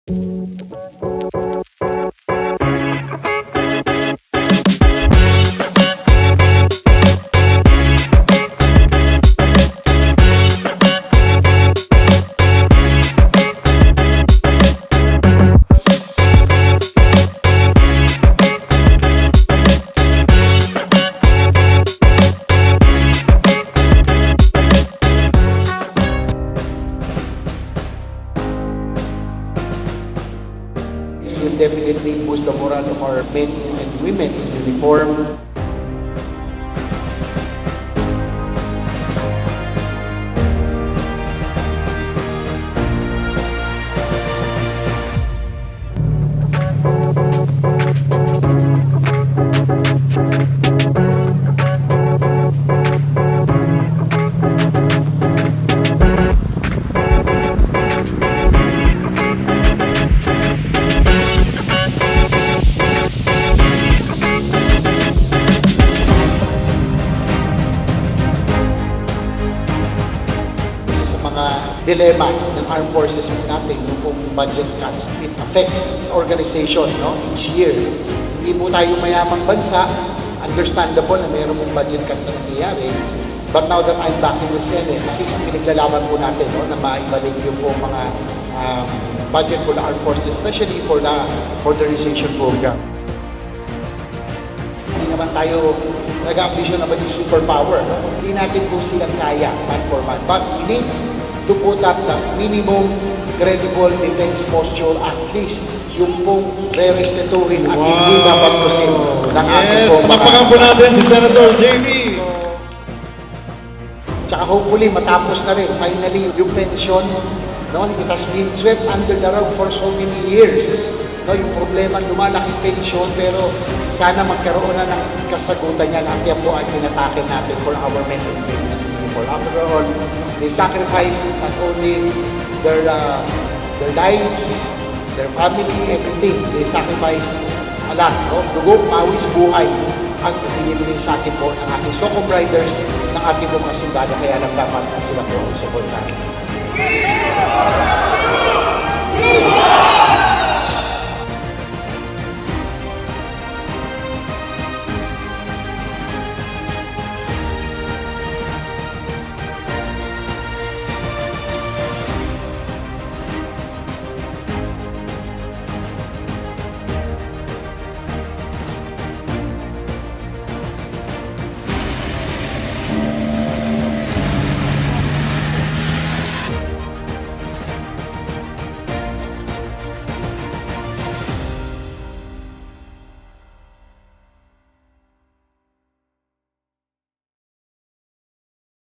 Will definitely boost the morale of our men and women in uniform. Dilemma ng armed forces natin, yung pong budget cuts, it affects organization, no? Each year. Hindi mo tayo mayamang bansa, understandable na mayroon mong budget cuts na nangyayari. But now that I'm back in the Senate, at least pinaglalaban po natin, no, na maibalik yung pong mga budget for the armed forces, especially for the modernization program. Hindi naman tayo nag-ambition na maging superpower. Hindi natin po silang kaya, man for man. But we need to put up the minimum credible defense posture, at least yung pong re-respetuhin at hindi mabastusin ng ating pong mga... Palakpakan po natin si Senator JB. Tsaka hopefully matapos na rin, finally, yung pension, no, it has been swept under the rug for so many years. No, yung problema, lumalaki pension, pero sana magkaroon na ng kasagutan yan at yan po ay tinatake natin for our men and women. For after all, they sacrifice not only their lives, their family, everything. They sacrifice a lot, no? Dugo, pawis, buhay ang ibinibigay sa atin po ng ating Socom Riders, ng ating mga sundalo. Kaya lang dapat na sila po isuportahan.